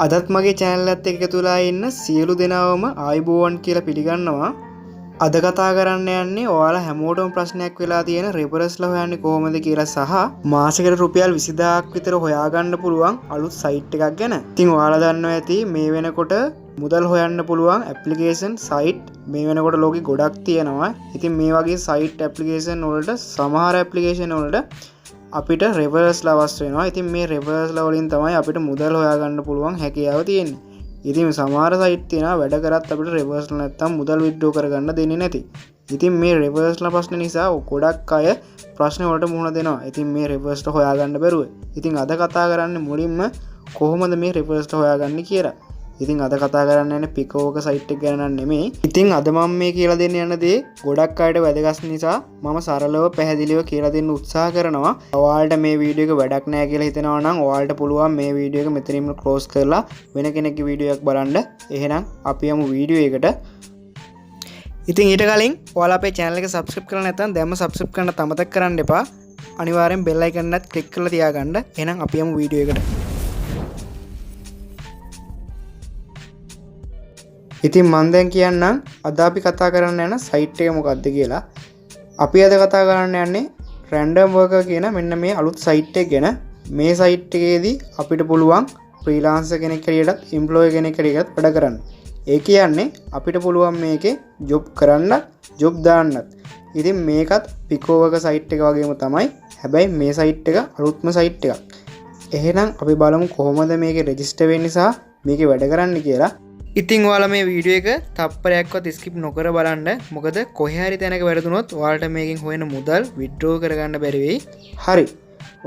අදත් මගේ channel එකත් එක්ක එකතු වෙලා ඉන්න සියලු දෙනාවම ආයුබෝවන් කියලා පිළිගන්නවා. අද කතා කරන්න යන්නේ ඔයාලා හැමෝටම ප්‍රශ්නයක් වෙලා තියෙන referrals හොයන්නේ කොහොමද කියලා සහ මාසෙකට රුපියල් 20000ක් විතර හොයාගන්න පුළුවන් අලුත් site එකක් ගැන. ඉතින් ඔයාලා දන්නවා ඇති මේ වෙනකොට මුදල් හොයන්න පුළුවන් application site මේ වෙනකොට ලෝකෙ ගොඩක් තියෙනවා. ඉතින් මේ වගේ site application වලට සමහර application වලට අපිට referrals අවශ්‍ය වෙනවා. ඉතින් මේ referrals වලින් තමයි අපිට මුදල් හොයාගන්න පුළුවන් හැකියාව තියෙන්නේ. ඉතින් සමහර site තියෙනවා වැඩ කරත් අපිට referrals නැත්තම් මුදල් withdraw කරගන්න දෙන්නේ නැති. ඉතින් මේ referrals ප්‍රශ්න නිසා ගොඩක් අය ප්‍රශ්න වලට මුහුණ දෙනවා. ඉතින් මේ referrals හොයාගන්න බැරුව. ඉතින් අද කතා කරන්නේ මුලින්ම කොහොමද මේ referrals හොයාගන්නේ කියලා. ඉතින් අද කතා කරන්න යන්නේ පිකෝක site එක ගැන නෙමෙයි. ඉතින් අද මම මේ කියලා දෙන්න යන දේ ගොඩක් අයට වැදගත් නිසා මම සරලව පැහැදිලිව කියලා දෙන්න උත්සාහ කරනවා. ඔයාලට මේ වීඩියෝ එක වැඩක් නැහැ කියලා හිතනවා නම් ඔයාලට පුළුවන් මේ වීඩියෝ එක මෙතනින්ම ක්ලෝස් කරලා වෙන කෙනෙක්ගේ වීඩියෝ එකක් බලන්න. එහෙනම් අපි යමු වීඩියෝ එකට. ඉතින් ඊට කලින් ඔයාලා අපේ channel එක subscribe කරලා නැත්නම් දැන්ම subscribe කරන්න අමතක කරන්න එපා. අනිවාර්යෙන් bell icon එකත් click කරලා තියාගන්න. එහෙනම් අපි යමු වීඩියෝ එකට. ඉතින් මම දැන් කියන්නම් අද අපි කතා කරන්න යන site එක මොකක්ද කියලා. අපි අද කතා කරන්න යන්නේ random worker කියන මෙන්න මේ අලුත් site එක ගැන. මේ site එකේදී අපිට පුළුවන් freelancer කෙනෙක් හැටියටත් employee කෙනෙක් හැටියටත් වැඩ කරන්න. ඒ කියන්නේ අපිට පුළුවන් මේකේ job කරන්නත් job දාන්නත්. ඉතින් මේකත් picowork site එක වගේම තමයි. හැබැයි මේ site එක අලුත්ම site එකක්. එහෙනම් අපි බලමු කොහොමද මේකේ register වෙන්නේ සහ මේකේ වැඩ කරන්න කියලා. ඉතින් ඔයාලා මේ වීඩියෝ එක තප්පරයක්වත් skip නොකර බලන්න. මොකද කොහේ හරි තැනක වැරදුනොත් ඔයාලට මේකෙන් හොයන මුදල් withdraw කරගන්න බැරි වෙයි. හරි.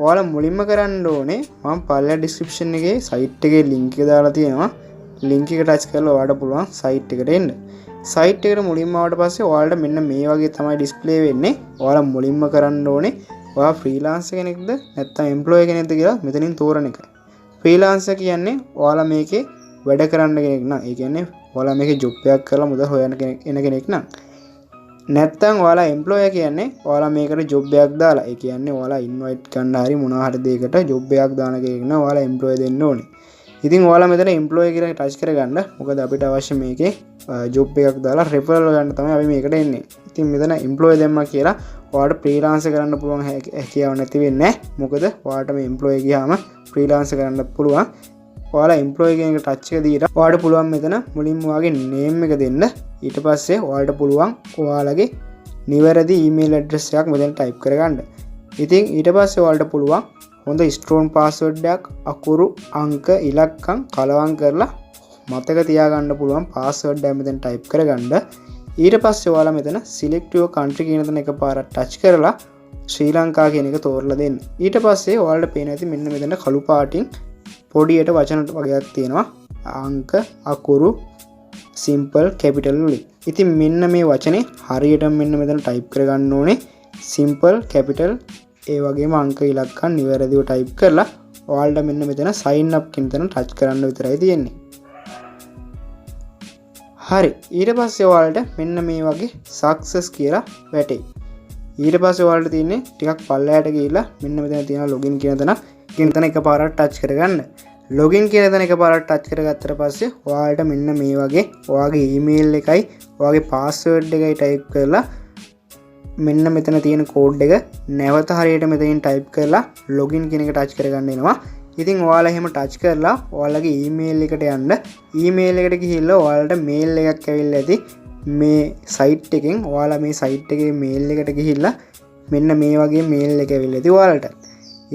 ඔයාලා මුලින්ම කරන්න ඕනේ මම පල්ලෙහා description එකේ site එකේ link එක දාලා තියෙනවා. link එක touch කරලා ඔයාලට පුළුවන් site එකට එන්න. site එකට මුලින්ම ආවට පස්සේ ඔයාලට මෙන්න මේ වගේ තමයි display වෙන්නේ. ඔයාලා මුලින්ම කරන්න ඕනේ ඔයා freelancer කෙනෙක්ද නැත්නම් employee කෙනෙක්ද කියලා මෙතනින් තෝරන එක. freelancer කියන්නේ ඔයාලා මේකේ වැඩ කරන්න කෙනෙක් නම් ඒ කියන්නේ ඔයාලා මේකේ ජොබ් එකක් කරලා මුදල් හොයන්න කෙනෙක් නම් නැත්තම් ඔයාලා එම්ප්ලොයර් කියන්නේ ඔයාලා මේකට ජොබ් එකක් දාලා ඒ කියන්නේ ඔයාලා ඉන්වයිට් කරන්න හරි මොනවා හරි දෙයකට ජොබ් එකක් දාන කෙනෙක් නම් ඔයාලා එම්ප්ලොයර් දෙන්න ඕනේ. ඉතින් ඔයාලා මෙතන එම්ප්ලොයර් කියලා ටච් කරගන්න. මොකද අපිට අවශ්‍ය මේකේ ජොබ් එකක් දාලා රෙෆරල් ගන්න තමයි අපි මේකට එන්නේ. ඉතින් මෙතන එම්ප්ලොයර් දැම්මා කියලා ඔයාලට ෆ්‍රීලාන්සර් කරන්න පුළුවන් හැකියාව නැති වෙන්නේ නැහැ. මොකද ඔයාලට මේ එම්ප්ලොයර් ගියාම ෆ්‍රීලාන්සර් කරන්න පුළුවන්. ඔයාලා employee කෙනෙක්ට touch එක දීලා ඔයාලට පුළුවන් මෙතන මුලින්ම ඔයාගේ name එක දෙන්න. ඊට පස්සේ ඔයාලට පුළුවන් ඔයාලගේ නිවැරදි email address එකක් මෙතන type කරගන්න. ඉතින් ඊට පස්සේ ඔයාලට පුළුවන් හොඳ strong password එකක් අකුරු අංක ඉලක්කම් කලවම් කරලා මතක තියාගන්න පුළුවන් password එක මෙතන type කරගන්න. ඊට පස්සේ ඔයාලා මෙතන select your country කියන තැන එකපාරක් touch කරලා ශ්‍රී ලංකා කියන එක තෝරලා දෙන්න. ඊට පස්සේ ඔයාලට පේන ඇති මෙන්න මෙතන කළු පාටින් පොඩියට වචන වගේක් තියෙනවා. අංක අකුරු simple capital වලින්. ඉතින් මෙන්න මේ වචනේ හරියටම මෙන්න මෙතන type කරගන්න ඕනේ. simple capital ඒ වගේම අංක ඉලක්කම් නිවැරදිව type කරලා ඔයාලට මෙන්න මෙතන sign up කියන තැන touch කරන්න විතරයි තියෙන්නේ. හරි. ඊට පස්සේ ඔයාලට මෙන්න මේ වගේ success කියලා වැටේ. ඊට පස්සේ ඔයාලට තියෙන්නේ ටිකක් පල්ලෙහාට ගිහිල්ලා මෙන්න මෙතන තියෙන login කියන තැන කියන එකපාරක් touch කරගන්න. login කියන තැන එකපාරක් touch කරගත්තට පස්සේ ඔයාලට මෙන්න මේ වගේ ඔයාගේ email එකයි ඔයාගේ password එකයි type කරලා මෙන්න මෙතන තියෙන code එක නැවත හරියට මෙතනින් type කරලා login කියන එක touch කරගන්න එනවා. ඉතින් ඔයාලා එහෙම touch කරලා ඔයාලගේ email එකට යන්න. email එකට ගිහිල්ලා ඔයාලට mail එකක් ඇවිල්ලා ඇති මේ site එකෙන්. ඔයාලා මේ site එකේ mail එකට ගිහිල්ලා මෙන්න මේ වගේ mail එක ඇවිල්ලා ඇති ඔයාලට.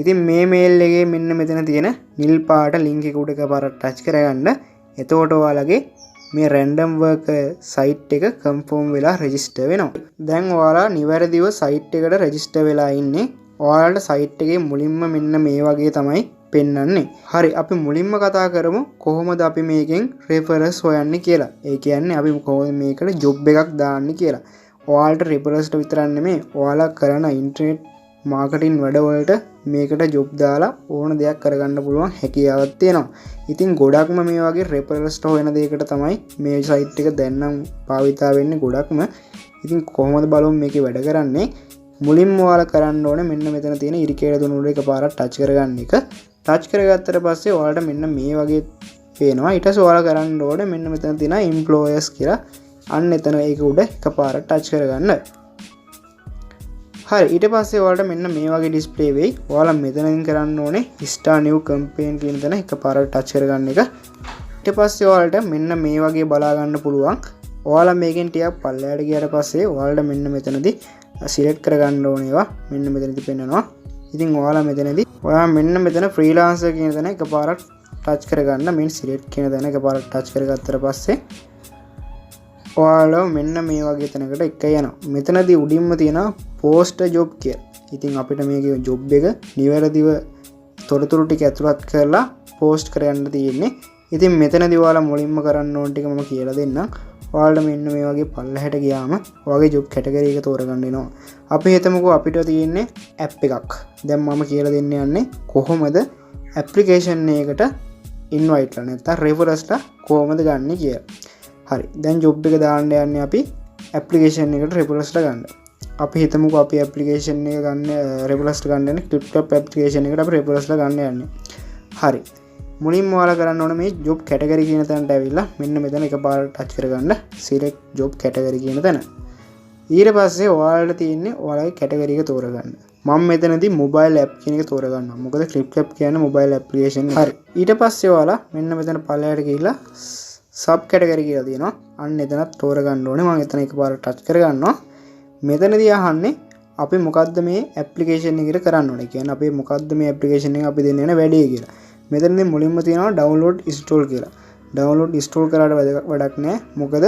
ඉතින් මේ මේල් එකේ මෙන්න මෙතන තියෙන නිල් පාට link එක උඩ එකපාරක් touch කරගන්න. එතකොට ඔයාලගේ මේ random worker site එක confirm වෙලා register වෙනවා. දැන් ඔයාලා නිවැරදිව site එකට register වෙලා ඉන්නේ. ඔයාලට site එකේ මුලින්ම මෙන්න මේ වගේ තමයි පෙන්වන්නේ. හරි අපි මුලින්ම කතා කරමු කොහොමද අපි මේකෙන් referrals හොයන්නේ කියලා. ඒ කියන්නේ අපි කොහොමද මේකට job එකක් දාන්නේ කියලා. ඔයාලට referrals විතරක් නෙමෙයි ඔයාලා කරන internet මාකටින් වැඩවලට මේකට ජොබ් දාලා ඕන දෙයක් කරගන්න පුළුවන් හැකියාවක් තියෙනවා. ඉතින් ගොඩක්ම මේ වගේ referrals හොයන දෙයකට තමයි මේ site එක දැන් නම් භාවිතා වෙන්නේ ගොඩක්ම. ඉතින් කොහොමද බලමු මේකේ වැඩ කරන්නේ. මුලින්ම ඔයාලා කරන්න ඕනේ මෙන්න මෙතන තියෙන ඉරිකේල දුන උඩ එකපාරක් ටච් කරගන්න එක. ටච් කරගත්තට පස්සේ ඔයාලට මෙන්න මේ වගේ පේනවා. ඊට පස්සේ ඔයාලා කරන්න ඕනේ මෙන්න මෙතන තියෙන employers කියලා අන්න එතන ඒක උඩ එකපාරට ටච් කරගන්න. හරි ඊට පස්සේ ඔයාලට මෙන්න මේ වගේ ඩිස්ප්ලේ වෙයි. ඔයාලා මෙතනින් කරන්න ඕනේ start new campaign කියන තැන එකපාරට ටච් කරගන්න එක. ඊට පස්සේ ඔයාලට මෙන්න මේ වගේ බලා ගන්න පුළුවන්. ඔයාලා මේකෙන් ටිකක් පල්ලෙහාට ගියාට පස්සේ ඔයාලට මෙන්න මෙතනදී සිලෙක්ට් කරගන්න ඕනේ ඒවා මෙන්න මෙතනදී පෙන්නනවා. ඉතින් ඔයාලා මෙතනදී ඔයා මෙන්න මෙතන freelancer කියන තැන එකපාරක් ටච් කරගන්න. මෙන්න select කියන තැන එකපාරක් ටච් කරගත්තට පස්සේ ඔයාලා මෙන්න මේ වගේ තැනකට එක යනවා. මෙතනදී උඩින්ම තියෙනවා post job කියලා. ඉතින් අපිට මේකේ job එක නිවැරදිව තොරතුරු ටික ඇතුළත් කරලා post කරන්න තියෙන්නේ. ඉතින් මෙතනදී ඔයාලා මුලින්ම කරන්න ඕන ටික මම කියලා දෙන්නම්. ඔයාලට මෙන්න මේ වගේ පල්ලෙහාට ගියාම ඔයාගේ job category එක තෝරගන්න වෙනවා. අපි හිතමුකෝ අපිට තියෙන්නේ app එකක්. දැන් මම කියලා දෙන්න යන්නේ කොහොමද application එකකට invite ලා නැත්නම් referrals ලා කොහොමද ගන්න කියලා. හරි. දැන් job එක දාන්න යන්නේ අපි application එකට referrals ලා ගන්න. අපි හිතමුකෝ අපි application එක ගන්න referrals ලා ගන්න යන්නේ TikTok application එකට අපි referrals ලා ගන්න යන්නේ. හරි. මුලින්ම ඔයාලා කරන්න ඕනේ මේ job category කියන තැනට ඇවිල්ලා මෙන්න මෙතන එකපාරට ටච් කරගන්න select job category කියන තැන. ඊට පස්සේ ඔයාලට තියෙන්නේ ඔයාලගේ category එක තෝරගන්න. මම මෙතනදී mobile app කියන එක තෝරගන්නවා. මොකද clip app කියන්නේ mobile application. හරි. ඊට පස්සේ ඔයාලා මෙන්න මෙතන පල්ලෙහාට ගිහිල්ලා sub category කියලා තියෙනවා. අන්න එතනත් තෝරගන්න ඕනේ. මම එතන එකපාරට ටච් කරගන්නවා. මෙතනදී අහන්නේ අපි මොකද්ද මේ application එකට කරන්න ඕනේ. කියන්නේ අපි මොකද්ද මේ application එක අපි දෙන්න යන වැඩේ කියලා. මෙතනදී මුලින්ම තියෙනවා download install කියලා. download install කරාට වැඩක් නැහැ. මොකද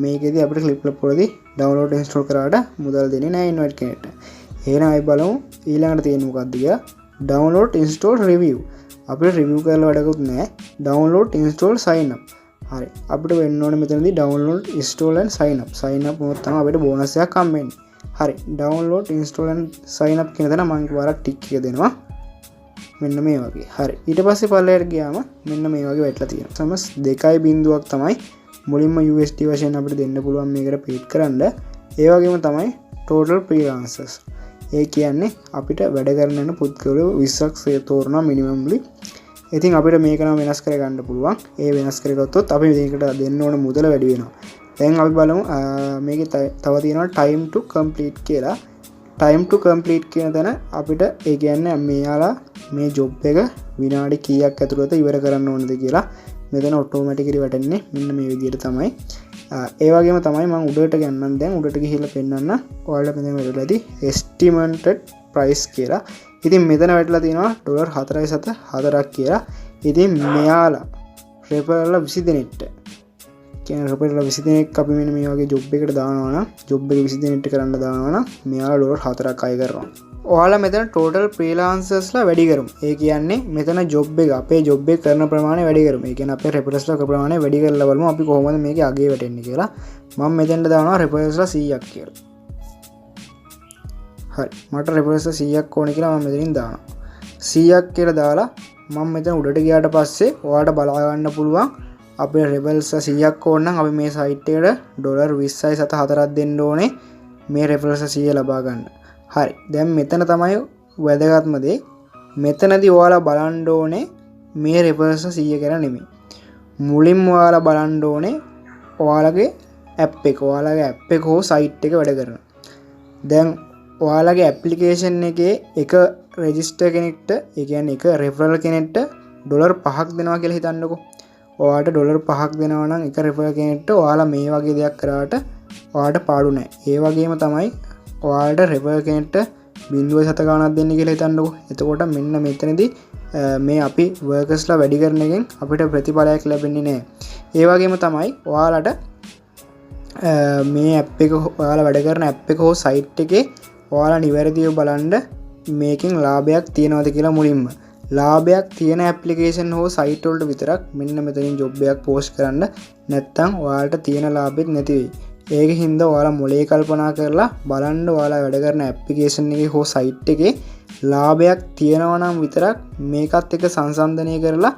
මේකෙදී අපිට clip app වලදී download install කරාට මුදල් දෙන්නේ නැහැ invite කෙනෙක්ට. එහෙනම් අපි බලමු ඊළඟට තියෙන්නේ මොකක්ද කියලා. download install review. අපිට review කරලා වැඩකුත් නැහැ. download install sign up. හරි. අපිට වෙන්න ඕනේ මෙතනදී download install and sign up. sign up වුණොත් තමයි අපිට බෝනස් එකක් හම්බ වෙන්නේ. හරි. download install and sign up කියන තැන මම වරක් ටික් එක දෙනවා. මෙන්න මේ වගේ. හරි. ඊට පස්සේ පල්ලෙහාට ගියාම මෙන්න මේ වගේ වැටලා තියෙනවා. සමස් 2.0ක් තමයි මුලින්ම USD වශයෙන් අපිට දෙන්න පුළුවන් මේකට පේඩ් කරන්න. ඒ වගේම තමයි total freelancers. ඒ කියන්නේ අපිට වැඩ කරන යන පුද්ගලයෝ 20ක් තෝරනවා මිනිමම්ලි. ඉතින් අපිට මේක නම් වෙනස් කරගන්න පුළුවන්. ඒ වෙනස් කරගත්තොත් අපි මේකට දෙන්න ඕන මුදල වැඩි වෙනවා. දැන් අපි බලමු මේකේ තව තියෙනවා time to complete කියලා. time to complete කියන තැන අපිට ඒ කියන්නේ මෙයාලා මේ job එක විනාඩි කීයක් ඇතුළත ඉවර කරන්න ඕනද කියලා මෙතන ඔටෝමැටිකලි වැටෙන්නේ මෙන්න මේ විදිහට තමයි. ඒ වගේම තමයි මම උඩට ගන්නම්. දැන් උඩට ගිහිල්ලා පෙන්නන්න. ඔයාලට මෙතන වැටලාදී estimated price කියලා. ඉතින් මෙතන වැටලා තියෙනවා $4.74ක් කියලා. ඉතින් මෙයාලා referral 20 දෙනෙක්ට කියන referral 20 දෙනෙක් අපි මෙන්න මේ වගේ job එකකට දානවා නම් job එක 20 දෙනෙක්ට කරන්න දානවා නම් මෙයාලා $4ක් අය කරනවා. ඔයාලා මෙතන total freelancers ලා වැඩි කරමු. ඒ කියන්නේ මෙතන job එක අපේ job එක කරන ප්‍රමාණය වැඩි කරමු. ඒ කියන්නේ අපේ referrals ලා ප්‍රමාණය වැඩි කරලා බලමු අපි කොහොමද මේකේ අගේ වැටෙන්නේ කියලා. මම මෙතෙන්ට දානවා referrals ලා 100ක් කියලා. හරි. මට referrals 100ක් ඕනේ කියලා මම මෙතනින් දානවා. 100ක් කියලා දාලා මම මෙතන උඩට ගියාට පස්සේ ඔයාලට බලා ගන්න පුළුවන් අපේ referrals 100ක් ඕන නම් අපි මේ site එකට $20.74ක් දෙන්න ඕනේ මේ referrals 100 ලබා ගන්න. හරි. දැන් මෙතන තමයි වැදගත්ම දේ. මෙතනදී ඔයාලා බලන්න ඕනේ මේ referrals 100 කියලා නෙමෙයි. මුලින්ම ඔයාලා බලන්න ඕනේ ඔයාලගේ app එක. ඔයාලගේ app එක හෝ site එක වැඩ කරන. දැන් ඔයාලගේ application එකේ එක register කෙනෙක්ට ඒ කියන්නේ එක referral කෙනෙක්ට $5ක් දෙනවා කියලා හිතන්නකෝ. ඔයාලට $5ක් දෙනවා නම් එක referral කෙනෙක්ට ඔයාලා මේ වගේ දෙයක් කරාට ඔයාලට පාඩු නැහැ. ඒ වගේම තමයි ඔයාලට referral කෙනෙක්ට 0.7 ගාණක් දෙන්න කියලා හිතන්නකෝ. එතකොට මෙන්න මෙතනදී මේ අපි workers ලා වැඩි කරන එකෙන් අපිට ප්‍රතිඵලයක් ලැබෙන්නේ නැහැ. ඒ වගේම තමයි ඔයාලට මේ app එක ඔයාලා වැඩ කරන app එක හෝ site එකේ ඔයාලා නිවැරදිව බලන්න මේකෙන් ලාභයක් තියනවද කියලා මුලින්ම. ලාභයක් තියෙන application හෝ site වලට විතරක් මෙන්න මෙතනින් job එකක් post කරන්න. නැත්නම් ඔයාලට තියෙන ලාභෙත් නැති වෙයි. ඒක හින්දා ඔයාලා මොලේ කල්පනා කරලා බලන්න ඔයාලා වැඩ කරන application එකේ හෝ site එකේ ලාභයක් තියෙනවා නම් විතරක් මේකත් එක්ක සංසන්දනය කරලා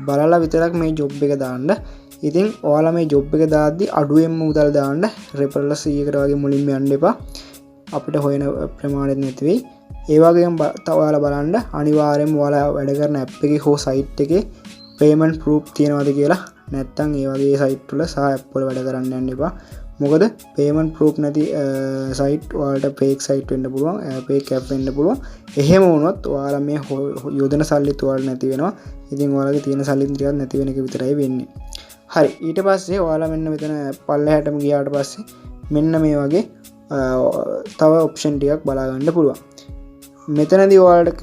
බලලා විතරක් මේ job එක දාන්න. ඉතින් ඔයාලා මේ job එක දාද්දි අඩුවෙන්ම මුදල් දාන්න. referral 100කට වගේ මුලින්ම යන්න එපා. අපිට හොයන ප්‍රමාණෙත් නැති වෙයි. ඒ වගේම ඔයාලා බලන්න අනිවාර්යයෙන්ම ඔයාලා වැඩ කරන app එකේ හෝ site එකේ පේමන්ට් ප්‍රූෆ් තියනවාද කියලා නැත්තම් ඒ වගේ සයිට් වල සහ ඇප් වල වැඩ කරන්න යන්න එපා. මොකද පේමන්ට් ප්‍රූෆ් නැති සයිට් වලට ෆේක් සයිට් වෙන්න පුළුවන්, ෆේක් ඇප් වෙන්න පුළුවන්. එහෙම වුණොත් ඔයාලා මේ යොදන සල්ලිත් ඔයාලා නැති වෙනවා. ඉතින් ඔයාලගේ තියෙන සල්ලිත් ටිකක් නැති වෙන එක විතරයි වෙන්නේ. හරි, ඊට පස්සේ ඔයාලා මෙන්න මෙතන පල්ලෙහාටම ගියාට පස්සේ මෙන්න මේ වගේ තව ඔප්ෂන් ටිකක් බලා ගන්න පුළුවන්. මෙතනදී ඔයාලට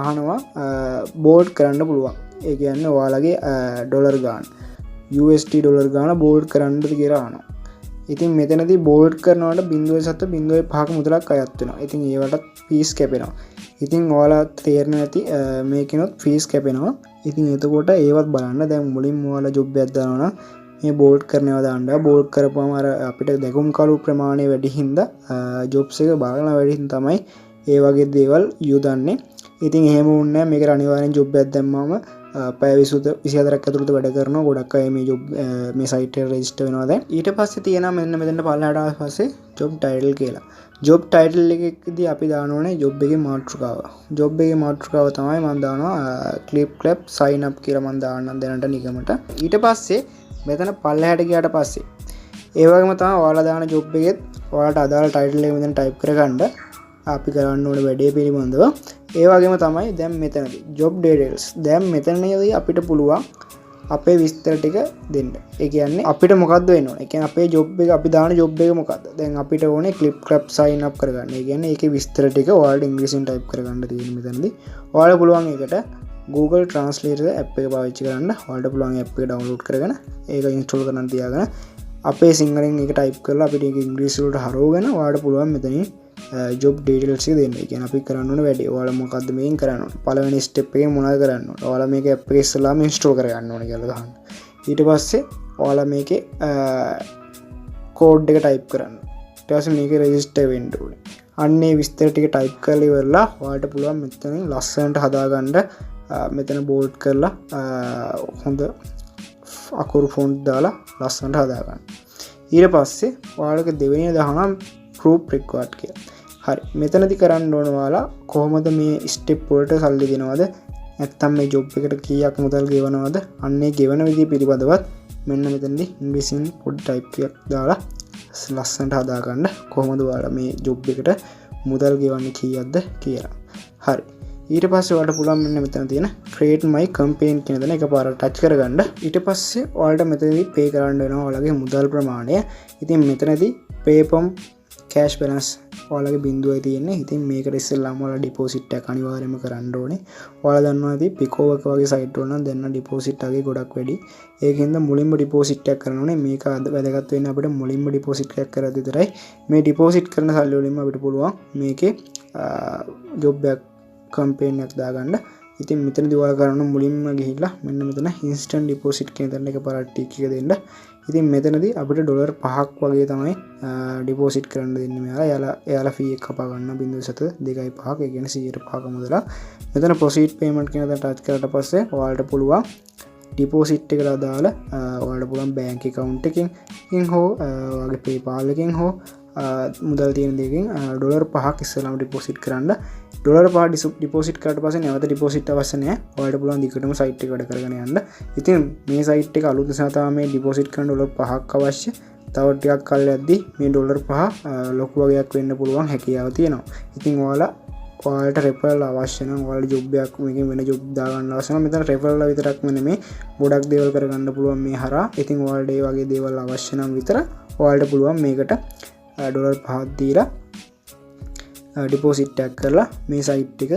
අහනවා බෝල්ඩ් කරන්න පුළුවන්. ඒ කියන්නේ ඔයාලගේ ඩොලර් ගාන USD ඩොලර් ගාන බෝල්ඩ් කරන්නද කියලා අහනවා. ඉතින් මෙතනදී බෝල්ඩ් කරනකොට 0.05ක මුදලක් අයත් වෙනවා. ඉතින් ඒවටත් ෆීස් කැපෙනවා. ඉතින් ඔයාලා තේරෙන්නේ නැති මේකිනොත් ෆීස් කැපෙනවා. ඉතින් එතකොට ඒවත් බලන්න. දැන් මුලින්ම ඔයාලා ජොබ් එකක් දානවා නම් මේ බෝල්ඩ් කරනවා දාන්න. බෝල්ඩ් කරපුවම අර අපිට දැකුම් කළු ප්‍රමාණය වැඩි හින්දා ජොබ්ස් එක බලන වැඩි හින්දා තමයි ඒ වගේ දේවල් යොදන්නේ. ඉතින් එහෙම වුණේ නැහැ. මේකට අනිවාර්යෙන් ජොබ් එකක් දැම්මම පැය 24ක් ඇතුළත වැඩ කරනවා. ගොඩක් අය මේ ජොබ් මේ සයිට් එකට රෙජිස්ටර් වෙනවා දැන්. ඊට පස්සේ තියෙනවා මෙන්න මෙතන පල්ලෙහාට ආවට පස්සේ ජොබ් ටයිටල් කියලා. ජොබ් ටයිටල් එකේදී අපි දාන්න ඕනේ ජොබ් එකේ මාතෘකාව. ජොබ් එකේ මාතෘකාව තමයි මම දානවා ක්ලිප් ක්ලැප් සයින් අප් කියලා මම දාන්නම් දැනට නිකමට. ඊට පස්සේ මෙතන පල්ලෙහාට ගියාට පස්සේ ඒ වගේම තමයි ඔයාලා දාන ජොබ් එකෙත් ඔයාලට අදාළ ටයිටල් එක මෙතන ටයිප් කරගන්න අපි කරන්න ඕනේ වැඩේ පිළිබඳව. ඒ වගේම තමයි දැන් මෙතනදී job details. දැන් මෙතනදී අපිට පුළුවන් අපේ විස්තර ටික දෙන්න. ඒ කියන්නේ අපිට මොකද්ද වෙන්න ඕනේ? ඒ කියන්නේ අපේ job එක අපි දාන job එක මොකද්ද? දැන් අපිට ඕනේ clip clap sign up කරගන්න. ඒ කියන්නේ ඒකේ විස්තර ටික ඔයාලට ඉංග්‍රීසියෙන් type කරගන්න තියෙන මෙතනදී. ඔයාලට පුළුවන් ඒකට Google Translator app එක පාවිච්චි කරන්න. ඔයාලට පුළුවන් app එක download කරගෙන ඒක install කරන්න තියාගෙන අපේ සිංහලෙන් ඒක type කරලා අපිට ඒක ඉංග්‍රීසි වලට හරවගෙන ඔයාලට පුළුවන් මෙතනින් ජොබ් ඩීටේල්ස් එක දෙන්න. ඒ කියන්නේ අපි කරන්න ඕන වැඩේ. ඔයාලා මොකද්ද මේකෙන් කරන්න ඕන? පළවෙනි ස්ටෙප් එකේ මොනවද කරන්න ඕන? ඔයාලා මේක ඇප් එක ඉස්සෙල්ලාම ඉන්ස්ටෝල් කරගන්න ඕන කියලා ගහන්න. ඊට පස්සේ ඔයාලා මේකේ කෝඩ් එක ටයිප් කරන්න. ඊට පස්සේ මේක රෙජිස්ටර් වෙන්න ඕනේ. අන්නේ විස්තර ටික ටයිප් කරලා ඉවරලා ඔයාලට පුළුවන් මෙතනින් ලස්සනට හදාගන්න මෙතන බෝල්ඩ් කරලා හොඳ අකුරු ෆොන්ට් දාලා ලස්සනට හදාගන්න. ඊට පස්සේ ඔයාලගේ දෙවෙනි දහනම් proof required කියලා. හරි, මෙතනදී කරන්න ඕන ඔයාලා කොහොමද මේ ස්ටෙප් වලට සල්ලි දෙනවද? නැත්නම් මේ ජොබ් එකට කීයක් මුදල් ගෙවනවද? අන්නේ ගෙවන විදිය පිළිබඳවත් මෙන්න මෙතනදී ඉංග්‍රීසියෙන් පොඩි ටයිප් එකක් දාලා ලස්සනට හදාගන්න කොහොමද ඔයාලා මේ ජොබ් එකට මුදල් ගෙවන්නේ කීයක්ද කියලා. හරි. ඊට පස්සේ ඔයාලට පුළුවන් මෙන්න මෙතන තියෙන create my campaign කියන දේ එකපාරට ටච් කරගන්න. ඊට පස්සේ ඔයාලට මෙතනදී pay කරන්න වෙනවා ඔයාලගේ මුදල් ප්‍රමාණය. ඉතින් මෙතනදී pay from cash balance ඔයාලගේ බිඳුවයි තියෙන්නේ. ඉතින් මේකට ඉස්සෙල්ලාම ඔයාලා ඩිපොසිට් එක අනිවාර්යයෙන්ම කරන්න ඕනේ. ඔයාලා දන්නවා ඉතින් පිකෝ එක වගේ සයිට් වල නම් දෙන්න ඩිපොසිට් එකේ ගොඩක් වැඩි. ඒකෙන්ද මුලින්ම ඩිපොසිට් එකක් කරන්න ඕනේ. මේක වැදගත් වෙන්නේ අපිට මුලින්ම ඩිපොසිට් එකක් කරලා විතරයි. මේ ඩිපොසිට් කරන සල්ලි වලින්ම අපිට පුළුවන් මේකේ ජොබ් එකක් කැම්පේන් එකක් දාගන්න. ඉතින් මෙතනදී ඔයාලා කරන්න මුලින්ම ගිහිල්ලා මෙන්න මෙතන instant deposit කියන තැන එකපාරට ටික් එක දෙන්න. ඉතින් මෙතනදී අපිට ඩොලර් 5ක් වගේ තමයි ඩිපොසිට් කරන්න දෙන්නේ මෙයාලා. එයාලා ෆී එක කපා ගන්න 0.25ක. ඒ කියන්නේ 100%ක මුදල. මෙතන proceed payment කියන තැන ටච් කරලා පස්සේ ඔයාලට පුළුවන් ඩිපොසිට් එකට අදාළ ඔයාලට පුළුවන් බැංක් account එකකින් හෝ ඔයාගේ PayPal එකකින් හෝ මුදල් තියෙන දෙකින් ඩොලර් 5ක් ඉස්සෙල්ලාම ඩිපොසිට් කරන්න. ඩොලර් 5 ඩිපොසිට් කරාට පස්සේ නැවත ඩිපොසිට් අවශ්‍ය නැහැ. ඔයාලට පුළුවන් දිගටම සයිට් එක වැඩ කරගෙන යන්න. ඉතින් මේ සයිට් එක අලුත් නිසා තමයි මේ ඩිපොසිට් කරන ඩොලර් 5ක් අවශ්‍ය. තව ටිකක් කල් යද්දී මේ ඩොලර් 5 ලොකු වගේක් වෙන්න පුළුවන් හැකියාව තියෙනවා. ඉතින් ඔයාලට රෙෆරල් අවශ්‍ය නම් ඔයාලට ජොබ් එකක් මේකෙන් වෙන ජොබ් දාගන්න අවශ්‍ය නම් මෙතන රෙෆරල් විතරක්ම නෙමෙයි ගොඩක් දේවල් කරගන්න පුළුවන් මේ හරහා. ඉතින් ඔයාලට මේ වගේ දේවල් අවශ්‍ය නම් විතර ඔයාලට පුළුවන් මේකට ඩොලර් 5ක් දීලා ඩිපොසිට් එකක් කරලා මේ සයිට් එක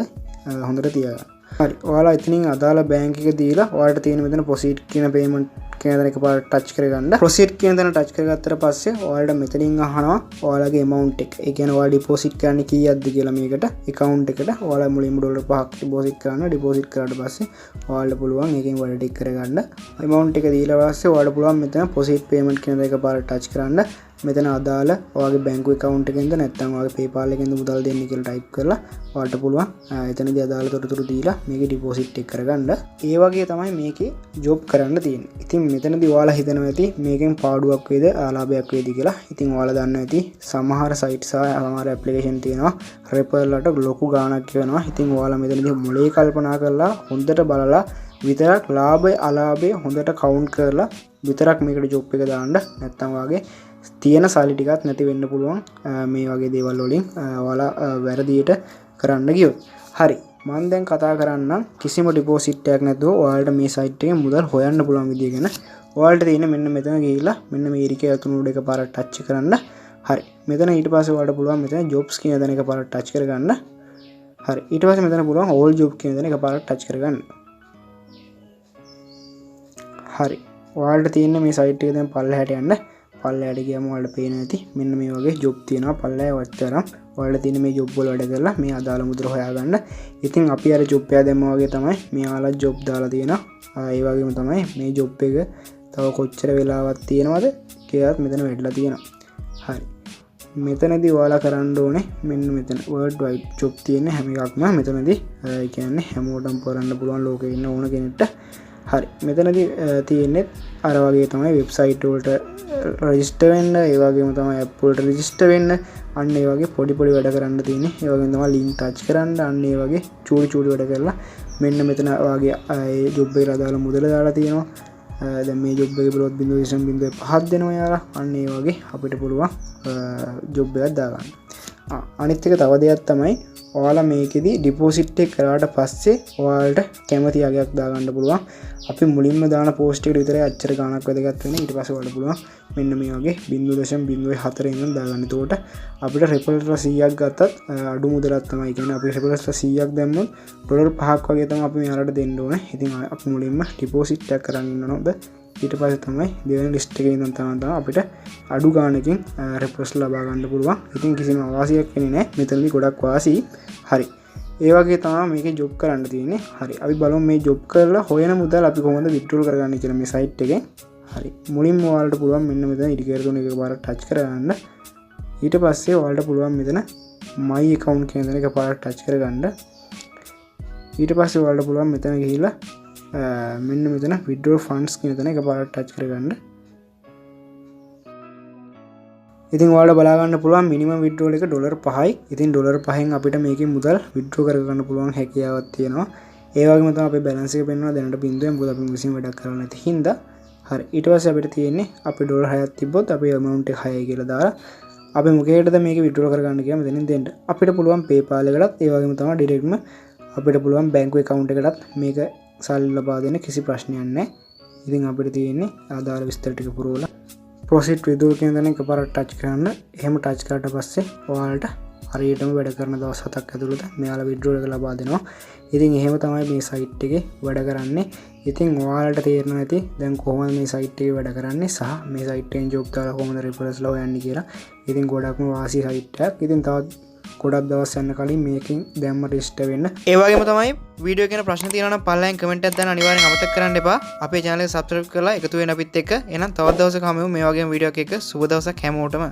හොඳට තියාගන්න. හරි, ඔයාලා ඉතින් අදාළ බැංක් එක දීලා ඔයාලට තියෙන මෙතන proceed කියන payment කියන තැන එකපාරට ටච් කරගන්න. proceed කියන තැන ටච් කරගත්තට පස්සේ ඔයාලට මෙතනින් අහනවා ඔයාලගේ amount එක. ඒ කියන්නේ ඔයාලා ඩිපොසිට් කරන්නේ කීයක්ද කියලා මේකට account එකට. ඔයාලා මුලින්ම ඩොලර් 5ක් ඩිපොසිට් කරන්න. ඩිපොසිට් කරාට පස්සේ ඔයාලට පුළුවන් ඒකෙන් වැඩ ටික කරගන්න. amount එක දීලා පස්සේ ඔයාලට පුළුවන් මෙතන proceed payment කියන තැන එකපාරට ටච් කරන්න. මෙතන අදාළ ඔයාගේ බැංකු account එකෙන්ද නැත්නම් ඔයාගේ PayPal එකෙන්ද මුදල් දෙන්න කියලා ටයිප් කරලා ඔයාලට පුළුවන් එතනදී අදාළ තොරතුරු දීලා මේකේ ඩිපොසිට් එක කරගන්න. ඒ වගේ තමයි මේකේ ජොබ් කරන්න තියෙන්නේ. ඉතින් මෙතනදී ඔයාලා හිතනවා ඇති මේකෙන් පාඩුවක් වේද ආලාභයක් වේද කියලා. ඉතින් ඔයාලා දන්නවා ඇති සමහර සයිට් සහ සමහර ඇප්ලිකේෂන් තියෙනවා රෙෆරල් වලට ලොකු ගාණක් වෙනවා. ඉතින් ඔයාලා මෙතනදී මොලේ කල්පනා කරලා හොඳට බලලා විතරක් ලාභය අලාභය හොඳට කවුන්ට් කරලා විතරක් මේකට ජොබ් එක දාන්න. නැත්තම් වාගේ තියෙන සල්ලි ටිකක් නැති වෙන්න පුළුවන් මේ වගේ දේවල් වලින් ඔයාලා වැරදියට කරන්න ගියොත්. හරි. මම දැන් කතා කරන්නම් කිසිම ඩිපොසිට් එකක් නැතුව ඔයාලට මේ සයිට් එකේ මුදල් හොයන්න පුළුවන් විදිය ගැන. ඔයාලට තියෙන මෙන්න මෙතන ගිහිල්ලා මෙන්න මේ ඉරිකේ අතුණු උඩ එකපාරක් ටච් කරන්න. හරි. මෙතන ඊට පස්සේ ඔයාලට පුළුවන් මෙතන jobs කියන දන එකපාරක් ටච් කරගන්න. හරි. ඊට පස්සේ මෙතන පුළුවන් all job කියන දන එකපාරක් ටච් කරගන්න. හරි. ඔයාලට තියෙන මේ සයිට් එක දැන් පල්ලෙහාට යන්න. පල්ලෙහාට ගියාම ඔයාලට පේන ඇති මෙන්න මේ වගේ ජොබ් තියෙනවා පල්ලෙහා වච්චරම්. ඔයාලට තියෙන මේ ජොබ් වල වැඩ කරලා මේ අදාළ මුදල හොයාගන්න. ඉතින් අපි අර ජොබ් එක දැම්මා වගේ තමයි මෙයාලා ජොබ් දාලා තියෙනවා. ඒ වගේම තමයි මේ ජොබ් එක තව කොච්චර වෙලාවක් තියෙනවද කියලාත් මෙතන වෙඩලා තියෙනවා. හරි. මෙතනදී ඔයාලා කරන්න ඕනේ මෙන්න මෙතන world wide job තියෙන හැම එකක්ම මෙතනදී කියන්නේ හැමෝටම කරන්න පුළුවන් ලෝකේ ඉන්න ඕන කෙනෙක්ට. හරි. මෙතනදී තියෙන්නේ අර වගේ තමයි වෙබ්සයිට් වලට රෙජිස්ටර් වෙන්න, ඒ වගේම තමයි ඇප් වලට රෙජිස්ටර් වෙන්න, අන්න ඒ වගේ පොඩි වැඩ කරන්න තියෙන්නේ. ඒ වගේම තමයි ලින්ක් ටච් කරන්න, අන්න ඒ වගේ චූටි වැඩ කරලා මෙන්න මෙතන වගේ ඒ ජොබ් එකට අදාළ මුදල දාලා තියෙනවා. දැන් මේ ජොබ් එකේ බලවත් 0.05 දෙනවා යාලා. අන්න ඒ වගේ අපිට පුළුවන් ජොබ් එකක් දාගන්න. අනිත් එක තව දෙයක් තමයි ඔයාලා මේකෙදි ඩිපොසිට් එක කරාට පස්සේ ඔයාලට කැමති අගයක් දාගන්න පුළුවන්. අපි මුලින්ම දාන පෝස්ට් එකට විතරයි අච්චර ගාණක් වැදගත් වෙන්නේ. ඊට පස්සේ ඔයාලට පුළුවන් මෙන්න මේ වගේ 0.04 ඉඳන් දාගන්න. එතකොට අපිට රිපල්ට 100ක් ගත්තත් අඩු මුදලක් තමයි. කියන්නේ අපි රිපල්ට 100ක් දැම්මොත් ඩොලර් 5ක් වගේ තමයි අපි මෙයාලට දෙන්න ඕනේ. ඉතින් අපි මුලින්ම ඩිපොසිට් එකක් කරන් ඉන්න ඕනද? ඊට පස්සේ තමයි දෙවෙනි ලිස්ට් එකේ ඉඳන් තමයි අපිට අඩු ගාණකින් රිපල්ස් ලබා ගන්න පුළුවන්. ඉතින් කිසිම වාසියක් වෙන්නේ නැහැ. මෙතනදී ගොඩක් වාසි. හරි. ඒ වගේ තමයි මේකේ ජොබ් කරන්න තියෙන්නේ. හරි. අපි බලමු මේ ජොබ් කරලා හොයන මුදල් අපි කොහොමද withdrawal කරගන්නේ කියලා මේ සයිට් එකෙන්. හරි. මුලින්ම ඔයාලට පුළුවන් මෙන්න මෙතන ඉන්ඩිකේටර් තුන එකපාරක් ටච් කරගන්න. ඊට පස්සේ ඔයාලට පුළුවන් මෙතන my account කියන දේ එකපාරක් ටච් කරගන්න. ඊට පස්සේ ඔයාලට පුළුවන් මෙතන ගිහිල්ලා මෙන්න මෙතන withdraw funds කියන දේ එකපාරක් ටච් කරගන්න. ඉතින් ඔයාලට බලා ගන්න පුළුවන් මිනිමම් withdrawal එක ඩොලර් 5යි. ඉතින් ඩොලර් 5න් අපිට මේකේ මුදල් withdraw කරගන්න පුළුවන් හැකියාවක් තියෙනවා. ඒ වගේම තමයි අපේ balance එක පෙන්වනවා දැනට බින්දුවෙන් මොකද අපි මුලින්ම වැඩක් කරලා නැති හින්දා. හරි. ඊට පස්සේ අපිට තියෙන්නේ අපි ඩොලර් 6ක් තිබ්බොත් අපේ amount එක 6යි කියලා දාලා අපි මොකේටද මේක withdraw කරගන්න කියලා මෙතනින් දෙන්න. අපිට පුළුවන් PayPal එකටත් ඒ වගේම තමයි ඩිරෙක්ට්ම අපිට පුළුවන් bank account එකටත් මේක සල්ලි ලබා දෙන්න කිසි ප්‍රශ්නයක් නැහැ. ඉතින් අපිට තියෙන්නේ ආදාළ විස්තර ටික පුරවලා proceed withdrawal කියන දේ එකපාරට ටච් කරන්න. එහෙම ටච් කරාට පස්සේ ඔයාලට හරියටම වැඩ කරන දවස් 7ක් ඇතුළත මෙයාලා withdrawal එක ලබා දෙනවා. ඉතින් එහෙම තමයි මේ සයිට් එකේ වැඩ කරන්නේ. ඉතින් ඔයාලට තේරෙනවා ඇති දැන් කොහොමද මේ සයිට් එකේ වැඩ කරන්නේ සහ මේ සයිට් එකෙන් ජොබ් දාලා කොහොමද රිෆරන්ස් ලා හොයන්නේ කියලා. ඉතින් ගොඩක්ම වාසි සයිට් එකක්. ඉතින් තවත් ගොඩක් දවස් යන කලින් මේකෙන් දැම්ම රෙජිස්ටර් වෙන්න. ඒ වගේම තමයි වීඩියෝ එකේ ප්‍රශ්න තියෙනවා නම් පල්ලෙන් කමෙන්ට් එකක් දාන්න අනිවාර්යෙන් අමතක කරන්න එපා. අපේ channel එක subscribe කරලා එකතු වෙන්න අපිත් එක්ක. එහෙනම් තවත් දවසක හමු මේ වගේම වීඩියෝ එකක සුබ දවසක් හැමෝටම.